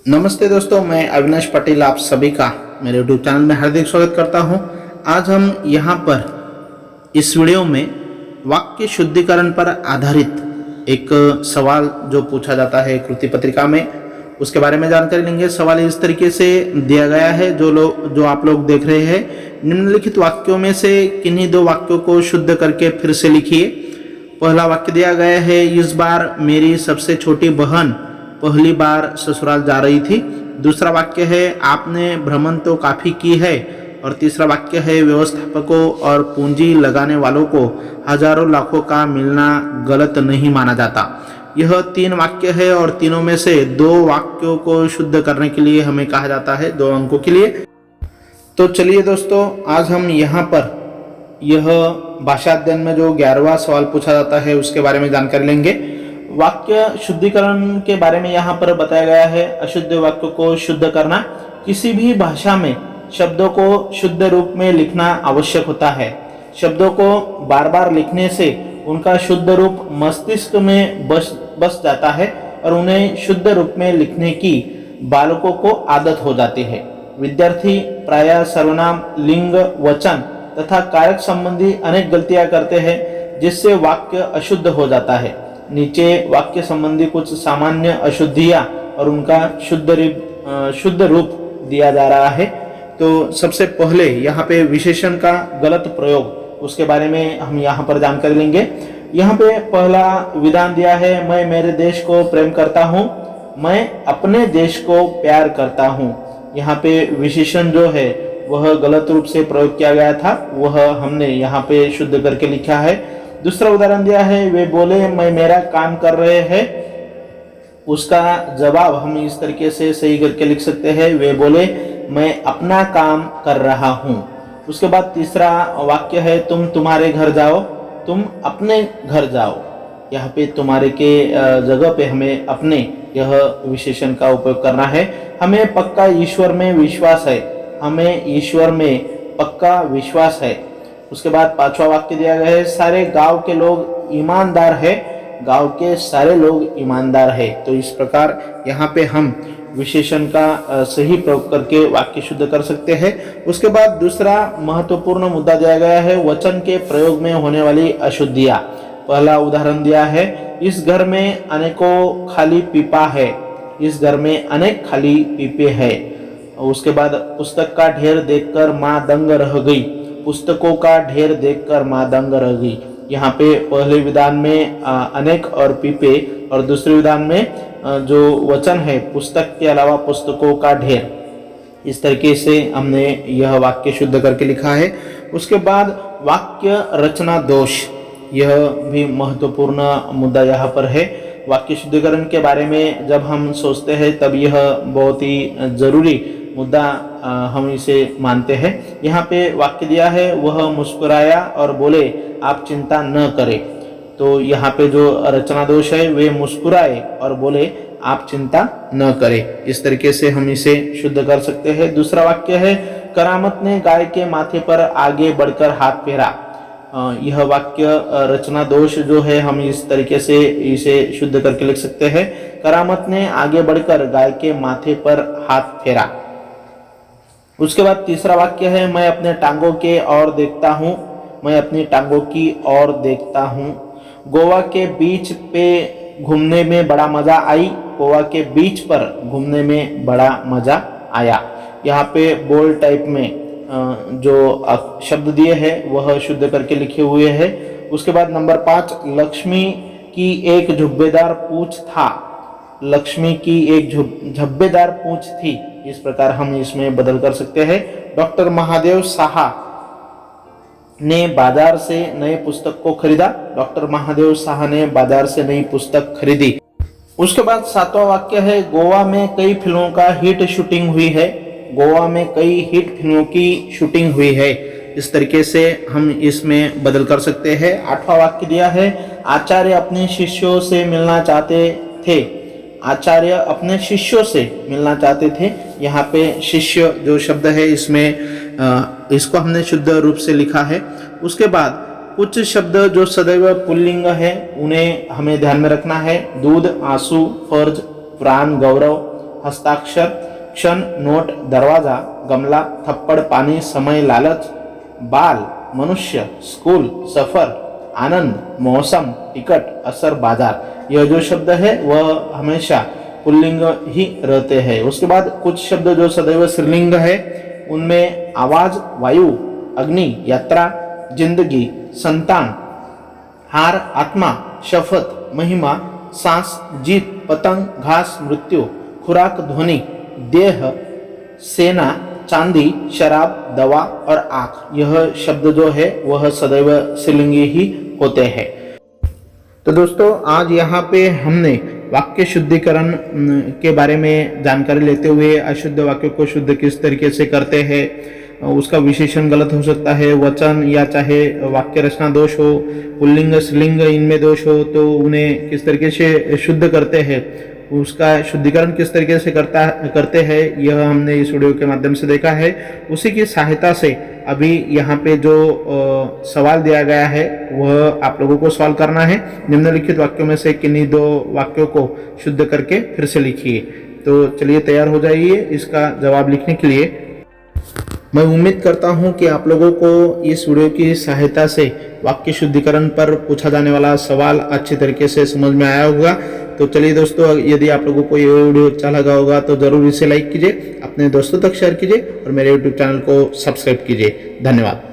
नमस्ते दोस्तों, मैं अविनाश पटेल आप सभी का मेरे यूट्यूब चैनल में हार्दिक स्वागत करता हूं। आज हम यहां पर इस वीडियो में वाक्य शुद्धिकरण पर आधारित एक सवाल जो पूछा जाता है कृति पत्रिका में, उसके बारे में जानकारी लेंगे। सवाल इस तरीके से दिया गया है जो आप लोग देख रहे हैं। निम्नलिखित वाक्यों में से किन्हीं दो वाक्यों को शुद्ध करके फिर से लिखिए। पहला वाक्य दिया गया है, इस बार मेरी सबसे छोटी बहन पहली बार ससुराल जा रही थी। दूसरा वाक्य है, आपने भ्रमण तो काफ़ी की है। और तीसरा वाक्य है, व्यवस्थापकों और पूंजी लगाने वालों को हजारों लाखों का मिलना गलत नहीं माना जाता। यह तीन वाक्य है और तीनों में से दो वाक्यों को शुद्ध करने के लिए हमें कहा जाता है 2 अंकों के लिए। तो चलिए दोस्तों, आज हम यहाँ पर यह भाषा अध्ययन में जो 11वां सवाल पूछा जाता है उसके बारे में जानकारी लेंगे। वाक्य शुद्धिकरण के बारे में यहाँ पर बताया गया है। अशुद्ध वाक्य को शुद्ध करना, किसी भी भाषा में शब्दों को शुद्ध रूप में लिखना आवश्यक होता है। शब्दों को बार बार लिखने से उनका शुद्ध रूप मस्तिष्क में बस जाता है और उन्हें शुद्ध रूप में लिखने की बालकों को आदत हो जाती है। विद्यार्थी प्रायः सर्वनाम, लिंग, वचन तथा कारक संबंधी अनेक गलतियां करते हैं जिससे वाक्य अशुद्ध हो जाता है। नीचे वाक्य संबंधी कुछ सामान्य अशुद्धियां और उनका शुद्ध रूप दिया जा रहा है। तो सबसे पहले यहाँ पे विशेषण का गलत प्रयोग, उसके बारे में हम यहाँ पर जानकारी लेंगे। यहाँ पे पहला विधान दिया है, मैं मेरे देश को प्रेम करता हूँ, मैं अपने देश को प्यार करता हूँ। यहाँ पे विशेषण जो है वह गलत रूप से प्रयोग किया गया था, वह हमने यहाँ पे शुद्ध करके लिखा है। दूसरा उदाहरण दिया है, वे बोले मैं मेरा काम कर रहे हैं। उसका जवाब हम इस तरीके से सही करके लिख सकते हैं, वे बोले मैं अपना काम कर रहा हूँ। उसके बाद तीसरा वाक्य है, तुम तुम्हारे घर जाओ, तुम अपने घर जाओ। यहाँ पे तुम्हारे के जगह पे हमें अपने यह विशेषण का उपयोग करना है। हमें पक्का ईश्वर में विश्वास है, हमें ईश्वर में पक्का विश्वास है। उसके बाद पांचवा वाक्य दिया गया है, सारे गांव के लोग ईमानदार है, गांव के सारे लोग ईमानदार है। तो इस प्रकार यहाँ पे हम विशेषण का सही प्रयोग करके वाक्य शुद्ध कर सकते हैं। उसके बाद दूसरा महत्वपूर्ण मुद्दा दिया गया है, वचन के प्रयोग में होने वाली अशुद्धियां। पहला उदाहरण दिया है, इस घर में अनेकों खाली पीपा है, इस घर में अनेक खाली पीपे है। उसके बाद पुस्तक का ढेर देखकर माँ दंग रह गई, पुस्तकों का ढेर देखकर माँ दंग रह गई। यहाँ पे पहले विधान में अनेक और पीपे और दूसरे विधान में जो वचन है पुस्तक के अलावा पुस्तकों का ढेर, इस तरीके से हमने यह वाक्य शुद्ध करके लिखा है। उसके बाद वाक्य रचना दोष, यह भी महत्वपूर्ण मुद्दा यहाँ पर है। वाक्य शुद्धिकरण के बारे में जब हम सोचते हैं तब यह बहुत ही जरूरी मुद्दा हम इसे मानते हैं। यहाँ पे वाक्य दिया है, वह मुस्कुराया और बोले आप चिंता न करें। तो यहाँ पे जो रचना दोष है, वे मुस्कुराए और बोले आप चिंता न करें। इस तरीके से हम इसे शुद्ध कर सकते हैं। दूसरा वाक्य है, करामत ने गाय के माथे पर आगे बढ़कर हाथ फेरा। यह वाक्य रचना दोष जो है हम इस तरीके से इसे शुद्ध करके लिख सकते हैं, करामत ने आगे बढ़कर गाय के माथे पर हाथ फेरा। उसके बाद तीसरा वाक्य है, मैं अपने टांगों के ओर देखता हूँ, मैं अपनी टांगों की ओर देखता हूँ। गोवा के बीच पे घूमने में बड़ा मजा आई, गोवा के बीच पर घूमने में बड़ा मजा आया। यहाँ पे बोल्ड टाइप में जो शब्द दिए हैं वह शुद्ध करके लिखे हुए हैं। उसके बाद नंबर 5, लक्ष्मी की एक झुब्बेदार पूंछ था, लक्ष्मी की एक झब्बेदार पूंछ थी। इस प्रकार हम इसमें बदल कर सकते हैं। डॉक्टर महादेव साहा ने बाजार से नए पुस्तक को खरीदा, डॉक्टर महादेव साहा ने बाजार से नई पुस्तक खरीदी। उसके बाद 7वां वाक्य है, गोवा में कई फिल्मों का हिट शूटिंग हुई है, गोवा में कई हिट फिल्मों की शूटिंग हुई है। इस तरीके से हम इसमें बदल कर सकते हैं। 8वां वाक्य दिया है, आचार्य अपने शिष्यों से मिलना चाहते थे, आचार्य अपने शिष्यों से मिलना चाहते थे। यहाँ पे शिष्य जो शब्द है इसमें इसको हमने शुद्ध रूप से लिखा है। उसके बाद कुछ शब्द जो सदैव पुल्लिंग है उन्हें हमें ध्यान में रखना है। दूध, आंसू, फर्ज, प्राण, गौरव, हस्ताक्षर, क्षण, नोट, दरवाजा, गमला, थप्पड़, पानी, समय, लालच, बाल, मनुष्य, स्कूल, सफर, आनंद, मौसम, टिकट, असर, बाजार। यह जो शब्द है वह हमेशा पुल्लिंग ही रहते हैं। उसके बाद कुछ शब्द जो सदैव स्त्रीलिंग है उनमें आवाज, वायु, अग्नि, यात्रा, जिंदगी, संतान, हार, आत्मा, शपथ, महिमा, सांस, जीत, पतंग, घास, मृत्यु, खुराक, ध्वनि, देह, सेना, चांदी, शराब, दवा और आंख। यह शब्द जो है वह सदैव स्त्रीलिंगी ही होते हैं। तो दोस्तों आज यहाँ पे हमने वाक्य शुद्धिकरण के बारे में जानकारी लेते हुए अशुद्ध वाक्यों को शुद्ध किस तरीके से करते हैं, उसका विशेषण गलत हो सकता है, वचन या चाहे वाक्य रचना दोष हो, पुल्लिंग स्त्रीलिंग इनमें दोष हो तो उन्हें किस तरीके से शुद्ध करते हैं, उसका शुद्धिकरण किस तरीके से करते हैं, यह हमने इस वीडियो के माध्यम से देखा है। उसी की सहायता से अभी यहाँ पे जो सवाल दिया गया है वह आप लोगों को सॉल्व करना है। निम्नलिखित वाक्यों में से किन्हीं 2 वाक्यों को शुद्ध करके फिर से लिखिए। तो चलिए तैयार हो जाइए इसका जवाब लिखने के लिए। मैं उम्मीद करता हूं कि आप लोगों को इस वीडियो की सहायता से वाक्य शुद्धिकरण पर पूछा जाने वाला सवाल अच्छी तरीके से समझ में आया होगा। तो चलिए दोस्तों, यदि आप लोगों को ये वीडियो अच्छा लगा होगा तो जरूर इसे लाइक कीजिए, अपने दोस्तों तक शेयर कीजिए और मेरे YouTube चैनल को सब्सक्राइब कीजिए। धन्यवाद।